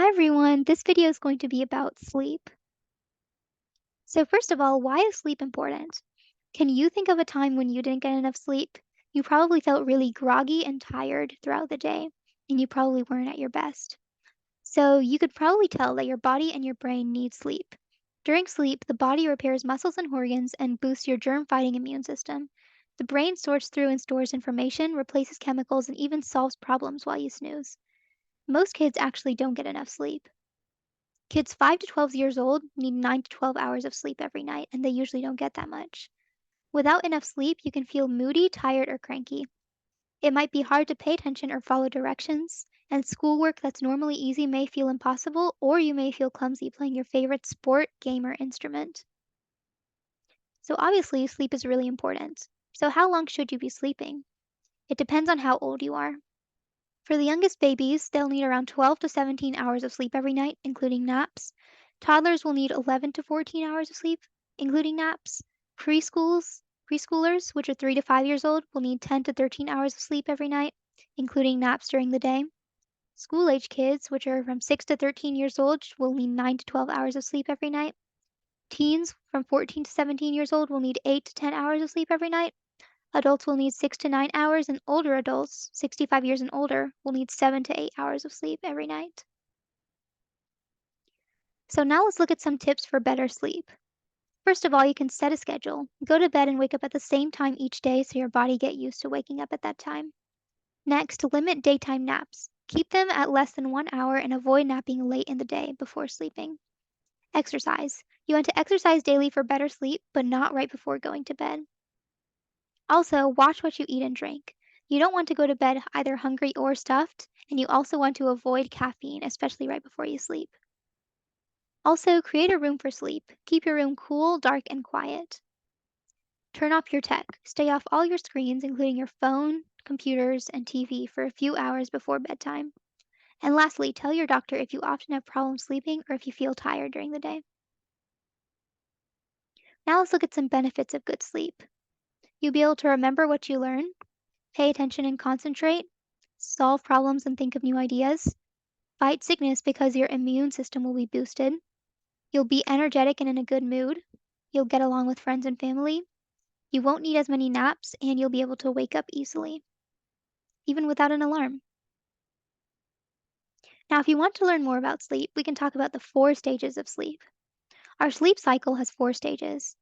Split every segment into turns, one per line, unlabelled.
Hi everyone, this video is going to be about sleep. So first of all, why is sleep important? Can you think of a time when you didn't get enough sleep? You probably felt really groggy and tired throughout the day, and you probably weren't at your best. So you could probably tell that your body and your brain need sleep. During sleep, the body repairs muscles and organs and boosts your germ-fighting immune system. The brain sorts through and stores information, replaces chemicals, and even solves problems while you snooze. Most kids actually don't get enough sleep. Kids 5 to 12 years old need 9 to 12 hours of sleep every night, and they usually don't get that much. Without enough sleep, you can feel moody, tired, or cranky. It might be hard to pay attention or follow directions, and schoolwork that's normally easy may feel impossible, or you may feel clumsy playing your favorite sport, game, or instrument. So, obviously, sleep is really important. So, how long should you be sleeping? It depends on how old you are. For the youngest babies, they'll need around 12 to 17 hours of sleep every night, including naps. Toddlers will need 11 to 14 hours of sleep, including naps. Preschoolers, which are 3 to 5 years old, will need 10 to 13 hours of sleep every night, including naps during the day. School age kids, which are from 6 to 13 years old, will need 9 to 12 hours of sleep every night. Teens from 14 to 17 years old will need 8 to 10 hours of sleep every night. Adults will need 6 to 9 hours, and older adults, 65 years and older, will need 7 to 8 hours of sleep every night. So now let's look at some tips for better sleep. First of all, you can set a schedule. Go to bed and wake up at the same time each day so your body get used to waking up at that time. Next, limit daytime naps. Keep them at less than 1 hour and avoid napping late in the day before sleeping. Exercise. You want to exercise daily for better sleep, but not right before going to bed. Also, watch what you eat and drink. You don't want to go to bed either hungry or stuffed, and you also want to avoid caffeine, especially right before you sleep. Also, create a room for sleep. Keep your room cool, dark, and quiet. Turn off your tech. Stay off all your screens, including your phone, computers, and TV, for a few hours before bedtime. And lastly, tell your doctor if you often have problems sleeping or if you feel tired during the day. Now let's look at some benefits of good sleep. You'll be able to remember what you learn, pay attention and concentrate, solve problems and think of new ideas, fight sickness because your immune system will be boosted. You'll be energetic and in a good mood. You'll get along with friends and family. You won't need as many naps, and you'll be able to wake up easily, even without an alarm. Now, if you want to learn more about sleep, we can talk about the 4 stages of sleep. Our sleep cycle has 4 stages,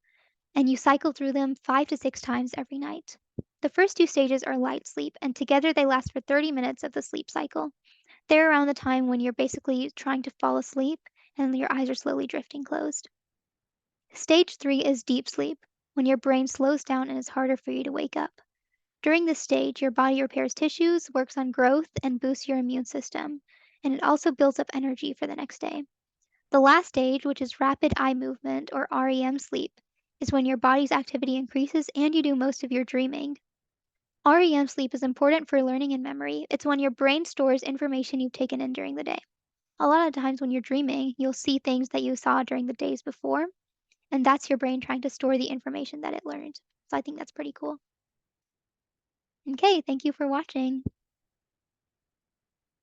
and you cycle through them 5 to 6 times every night. The first 2 stages are light sleep, and together they last for 30 minutes of the sleep cycle. They're around the time when you're basically trying to fall asleep and your eyes are slowly drifting closed. Stage 3 is deep sleep, when your brain slows down and it's harder for you to wake up. During this stage, your body repairs tissues, works on growth, and boosts your immune system, and it also builds up energy for the next day. The last stage, which is rapid eye movement or REM sleep, is when your body's activity increases and you do most of your dreaming. REM sleep is important for learning and memory. It's when your brain stores information you've taken in during the day. A lot of times when you're dreaming, you'll see things that you saw during the days before, and that's your brain trying to store the information that it learned. So I think that's pretty cool. Okay, thank you for watching.